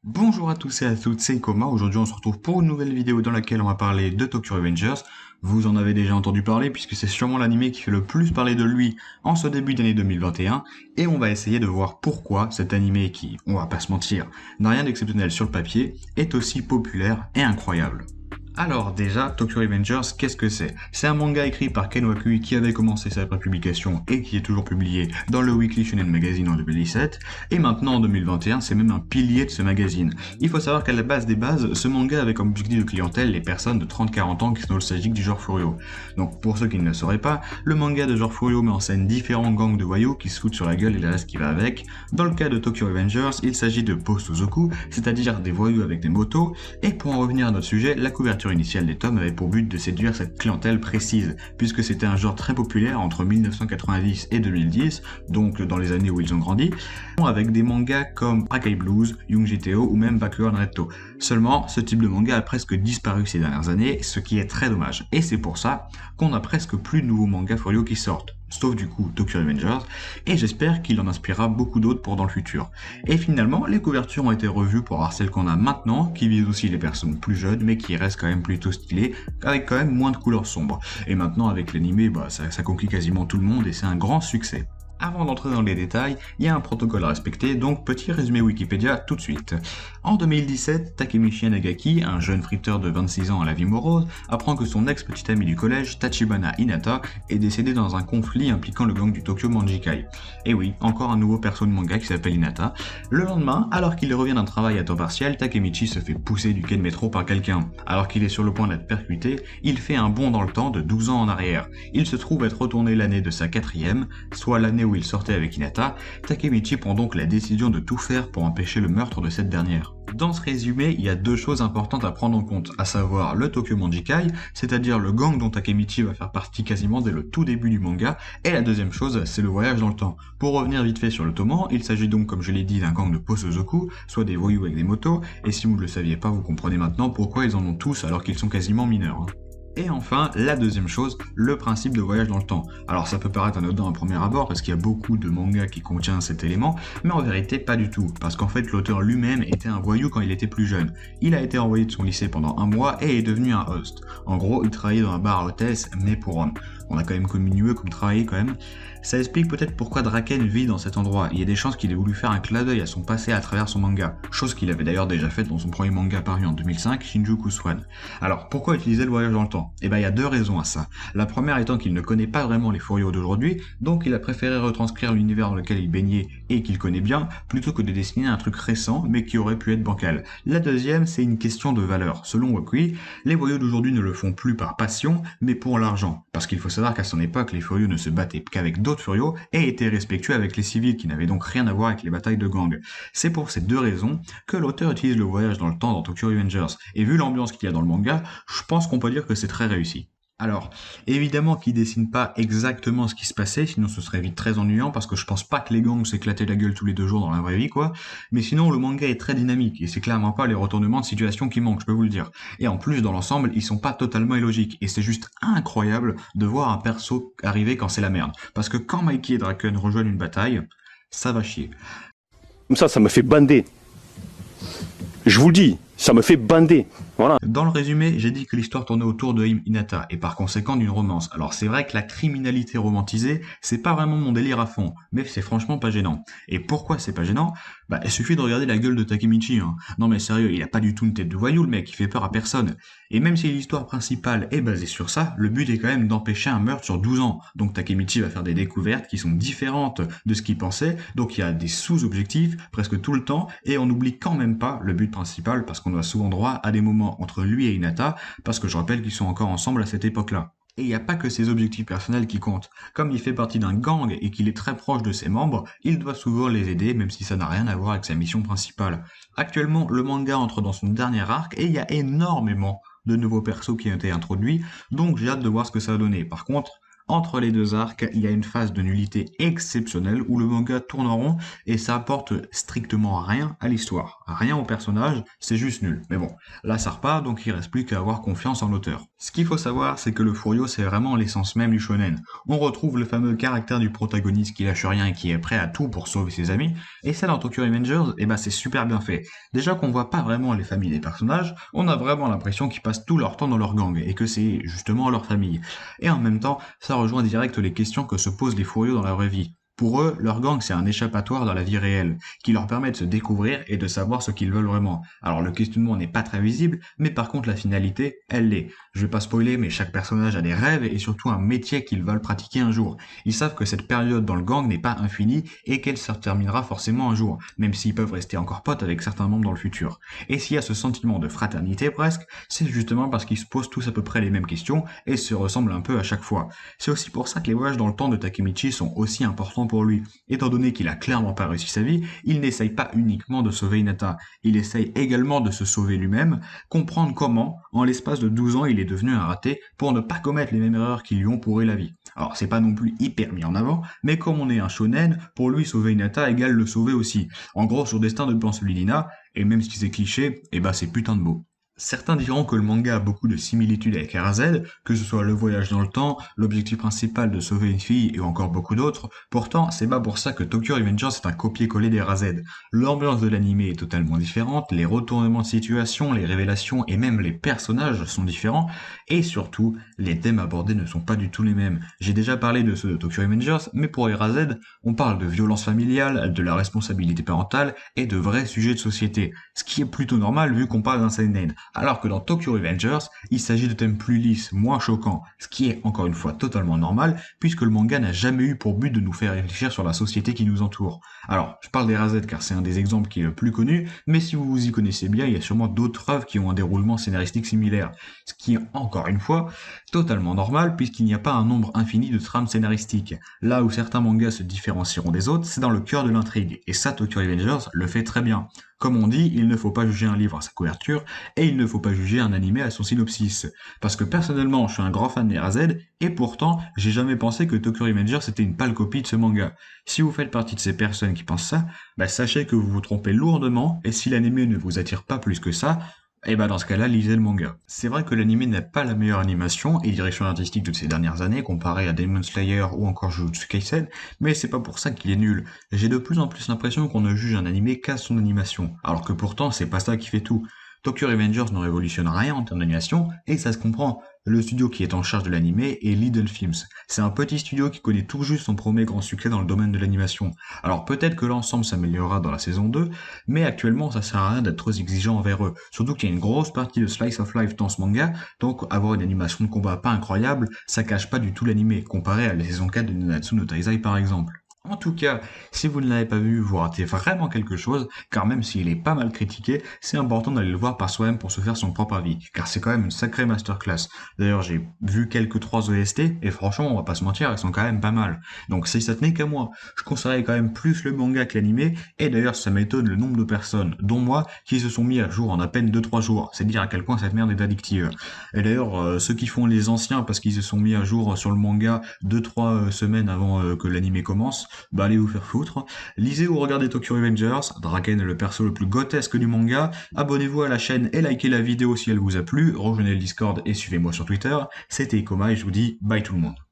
Bonjour à tous et à toutes, c'est Koma. Aujourd'hui, on se retrouve pour une nouvelle vidéo dans laquelle on va parler de Tokyo Revengers. Vous en avez déjà entendu parler puisque c'est sûrement l'anime qui fait le plus parler de lui en ce début d'année 2021. Et on va essayer de voir pourquoi cet anime qui, on va pas se mentir, n'a rien d'exceptionnel sur le papier, est aussi populaire et incroyable. Alors déjà, Tokyo Revengers, qu'est-ce que c'est? C'est un manga écrit par Ken Wakui qui avait commencé sa publication et qui est toujours publié dans le Weekly Shonen Magazine en 2017, et maintenant en 2021, c'est même un pilier de ce magazine. Il faut savoir qu'à la base des bases, ce manga avait comme objectif de clientèle les personnes de 30-40 ans qui sont nostalgiques du genre Furio. Donc pour ceux qui ne le sauraient pas, le manga de genre Furio met en scène différents gangs de voyous qui se foutent sur la gueule et le reste qui va avec. Dans le cas de Tokyo Revengers, il s'agit de Post-Ozoku, c'est-à-dire des voyous avec des motos, et pour en revenir à notre sujet, la couverture initiale des tomes avait pour but de séduire cette clientèle précise, puisque c'était un genre très populaire entre 1990 et 2010, donc dans les années où ils ont grandi, avec des mangas comme Akai Blues, Young GTO ou même Bakugan Retto. Seulement, ce type de manga a presque disparu ces dernières années, ce qui est très dommage, et c'est pour ça qu'on a presque plus de nouveaux mangas Furio qui sortent, sauf du coup Tokyo Revengers, et j'espère qu'il en inspirera beaucoup d'autres pour dans le futur. Et finalement, les couvertures ont été revues pour avoir celles qu'on a maintenant, qui visent aussi les personnes plus jeunes, mais qui restent quand même plutôt stylées, avec quand même moins de couleurs sombres. Et maintenant, avec l'animé, ça conquit quasiment tout le monde et c'est un grand succès. Avant d'entrer dans les détails, il y a un protocole à respecter, donc petit résumé Wikipédia tout de suite. En 2017, Takemichi Nagaki, un jeune friteur de 26 ans à la vie morose, apprend que son ex-petit ami du collège, Tachibana Hinata, est décédé dans un conflit impliquant le gang du Tokyo Manjikai. Et oui, encore un nouveau perso de manga qui s'appelle Hinata. Le lendemain, alors qu'il revient d'un travail à temps partiel, Takemichi se fait pousser du quai de métro par quelqu'un. Alors qu'il est sur le point d'être percuté, il fait un bond dans le temps de 12 ans en arrière. Il se trouve être retourné l'année de sa quatrième, soit l'année où il sortait avec Hinata. Takemichi prend donc la décision de tout faire pour empêcher le meurtre de cette dernière. Dans ce résumé, il y a deux choses importantes à prendre en compte, à savoir le Tokyo Manjikai, c'est-à-dire le gang dont Takemichi va faire partie quasiment dès le tout début du manga, et la deuxième chose, c'est le voyage dans le temps. Pour revenir vite fait sur le toman, il s'agit donc, comme je l'ai dit, d'un gang de Post-Ozoku, soit des voyous avec des motos, et si vous ne le saviez pas, vous comprenez maintenant pourquoi ils en ont tous alors qu'ils sont quasiment mineurs. Et enfin, la deuxième chose, le principe de voyage dans le temps. Alors ça peut paraître anodin à premier abord parce qu'il y a beaucoup de mangas qui contiennent cet élément, mais en vérité pas du tout, parce qu'en fait l'auteur lui-même était un voyou quand il était plus jeune. Il a été envoyé de son lycée pendant un mois et est devenu un host. En gros, il travaillait dans un bar à hôtesse, mais pour hommes. On a quand même connu mieux comme travailler quand même. Ça explique peut-être pourquoi Draken vit dans cet endroit. Il y a des chances qu'il ait voulu faire un clin d'œil à son passé à travers son manga, chose qu'il avait d'ailleurs déjà faite dans son premier manga paru en 2005, Shinjuku Swan. Alors, pourquoi utiliser le voyage dans le temps? Eh ben, il y a deux raisons à ça. La première étant qu'il ne connaît pas vraiment les Furios d'aujourd'hui, donc il a préféré retranscrire l'univers dans lequel il baignait et qu'il connaît bien, plutôt que de dessiner un truc récent, mais qui aurait pu être bancal. La deuxième, c'est une question de valeur. Selon Wakui, les voyous d'aujourd'hui ne le font plus par passion, mais pour l'argent. Parce qu'il faut savoir qu'à son époque, les Furios ne se battaient qu'avec d'autres Furios et étaient respectueux avec les civils, qui n'avaient donc rien à voir avec les batailles de gang. C'est pour ces deux raisons que l'auteur utilise le voyage dans le temps dans Tokyo Revengers, et vu l'ambiance qu'il y a dans le manga, je pense qu'on peut dire que c'est très réussi. Alors, évidemment qu'il dessine pas exactement ce qui se passait, sinon ce serait vite très ennuyant, parce que je pense pas que les gangs s'éclataient la gueule tous les 2 jours dans la vraie vie, quoi. Mais sinon, le manga est très dynamique, et c'est clairement pas les retournements de situation qui manquent, je peux vous le dire. Et en plus, dans l'ensemble, ils sont pas totalement illogiques, et c'est juste incroyable de voir un perso arriver quand c'est la merde. Parce que quand Mikey et Draken rejoignent une bataille, ça va chier. Comme ça me fait bander. Je vous le dis, ça me fait bander. Voilà. Dans le résumé, j'ai dit que l'histoire tournait autour de Hinata, et par conséquent d'une romance. Alors c'est vrai que la criminalité romantisée, c'est pas vraiment mon délire à fond, mais c'est franchement pas gênant. Et pourquoi c'est pas gênant? Bah, il suffit de regarder la gueule de Takemichi, hein. Non mais sérieux, il a pas du tout une tête de voyou le mec, il fait peur à personne. Et même si l'histoire principale est basée sur ça, le but est quand même d'empêcher un meurtre sur 12 ans. Donc Takemichi va faire des découvertes qui sont différentes de ce qu'il pensait, donc il y a des sous-objectifs presque tout le temps, et on n'oublie quand même pas le but principal, parce qu'on a souvent droit à des moments entre lui et Hinata, parce que je rappelle qu'ils sont encore ensemble à cette époque-là. Et il n'y a pas que ses objectifs personnels qui comptent. Comme il fait partie d'un gang et qu'il est très proche de ses membres, il doit souvent les aider, même si ça n'a rien à voir avec sa mission principale. Actuellement, le manga entre dans son dernier arc et il y a énormément de nouveaux persos qui ont été introduits, donc j'ai hâte de voir ce que ça va donner. Par contre, entre les deux arcs, il y a une phase de nullité exceptionnelle où le manga tourne en rond et ça apporte strictement rien à l'histoire. rien au personnage, c'est juste nul. Mais bon, là ça repart, donc il reste plus qu'à avoir confiance en l'auteur. Ce qu'il faut savoir, c'est que le Furio, c'est vraiment l'essence même du shonen. On retrouve le fameux caractère du protagoniste qui lâche rien et qui est prêt à tout pour sauver ses amis, et ça dans Tokyo Revengers, et bah c'est super bien fait. Déjà qu'on voit pas vraiment les familles des personnages, on a vraiment l'impression qu'ils passent tout leur temps dans leur gang, et que c'est justement leur famille. Et en même temps, ça rejoint direct les questions que se posent les Furios dans la vraie vie. Pour eux, leur gang, c'est un échappatoire dans la vie réelle, qui leur permet de se découvrir et de savoir ce qu'ils veulent vraiment. Alors le questionnement n'est pas très visible, mais par contre la finalité, elle l'est. Je vais pas spoiler, mais chaque personnage a des rêves et surtout un métier qu'ils veulent pratiquer un jour. Ils savent que cette période dans le gang n'est pas infinie et qu'elle se terminera forcément un jour, même s'ils peuvent rester encore potes avec certains membres dans le futur. Et s'il y a ce sentiment de fraternité presque, c'est justement parce qu'ils se posent tous à peu près les mêmes questions et se ressemblent un peu à chaque fois. C'est aussi pour ça que les voyages dans le temps de Takemichi sont aussi importants pour lui. Étant donné qu'il a clairement pas réussi sa vie, il n'essaye pas uniquement de sauver Hinata, il essaye également de se sauver lui-même, comprendre comment, en l'espace de 12 ans, il est devenu un raté pour ne pas commettre les mêmes erreurs qui lui ont pourri la vie. Alors c'est pas non plus hyper mis en avant, mais comme on est un shonen, pour lui sauver Hinata égale le sauver aussi. En gros, son destin devient celui d'Hina, et même si c'est cliché, et bah c'est putain de beau. Certains diront que le manga a beaucoup de similitudes avec RZ, que ce soit le voyage dans le temps, l'objectif principal de sauver une fille et encore beaucoup d'autres. Pourtant, c'est pas pour ça que Tokyo Revengers est un copier-coller des RZ. L'ambiance de l'anime est totalement différente, les retournements de situation, les révélations et même les personnages sont différents, et surtout, les thèmes abordés ne sont pas du tout les mêmes. J'ai déjà parlé de ceux de Tokyo Revengers, mais pour RZ, on parle de violence familiale, de la responsabilité parentale et de vrais sujets de société, ce qui est plutôt normal vu qu'on parle d'un seinen. Alors que dans Tokyo Revengers, il s'agit de thèmes plus lisses, moins choquants, ce qui est encore une fois totalement normal, puisque le manga n'a jamais eu pour but de nous faire réfléchir sur la société qui nous entoure. Alors, je parle des RZ car c'est un des exemples qui est le plus connu, mais si vous vous y connaissez bien, il y a sûrement d'autres œuvres qui ont un déroulement scénaristique similaire, ce qui est encore une fois totalement normal puisqu'il n'y a pas un nombre infini de trames scénaristiques. Là où certains mangas se différencieront des autres, c'est dans le cœur de l'intrigue, et ça Tokyo Revengers le fait très bien. Comme on dit, il ne faut pas juger un livre à sa couverture, et il ne faut pas juger un animé à son synopsis. Parce que personnellement, je suis un grand fan des RZ, et pourtant, j'ai jamais pensé que Tokyo Revengers était une pâle copie de ce manga. Si vous faites partie de ces personnes qui pensent ça, bah sachez que vous vous trompez lourdement, et si l'animé ne vous attire pas plus que ça, et bah dans ce cas-là, lisez le manga. C'est vrai que l'anime n'a pas la meilleure animation et direction artistique de ces dernières années comparé à Demon Slayer ou encore Jujutsu Kaisen, mais c'est pas pour ça qu'il est nul. J'ai de plus en plus l'impression qu'on ne juge un animé qu'à son animation, alors que pourtant c'est pas ça qui fait tout. Tokyo Revengers ne révolutionne rien en termes d'animation, et ça se comprend. Le studio qui est en charge de l'animé est Lidl Films. C'est un petit studio qui connaît tout juste son premier grand succès dans le domaine de l'animation. Alors peut-être que l'ensemble s'améliorera dans la saison 2, mais actuellement ça sert à rien d'être trop exigeant envers eux. Surtout qu'il y a une grosse partie de Slice of Life dans ce manga, donc avoir une animation de combat pas incroyable, ça cache pas du tout l'animé, comparé à la saison 4 de Nanatsu no Taizai par exemple. En tout cas, si vous ne l'avez pas vu, vous ratez vraiment quelque chose, car même s'il est pas mal critiqué, c'est important d'aller le voir par soi-même pour se faire son propre avis, car c'est quand même une sacrée masterclass. D'ailleurs, j'ai vu quelques 3 OST, et franchement, on va pas se mentir, elles sont quand même pas mal. Donc si ça tenait qu'à moi, je conseillerais quand même plus le manga que l'animé, et d'ailleurs ça m'étonne le nombre de personnes, dont moi, qui se sont mis à jour en à peine 2-3 jours. C'est dire à quel point cette merde est addictive. Et d'ailleurs, ceux qui font les anciens parce qu'ils se sont mis à jour sur le manga 2-3 semaines avant que l'animé commence, bah allez vous faire foutre. Lisez ou regardez Tokyo Revengers, Draken est le perso le plus grotesque du manga, abonnez-vous à la chaîne et likez la vidéo si elle vous a plu, rejoignez le Discord et suivez-moi sur Twitter, c'était Ikoma et je vous dis bye tout le monde.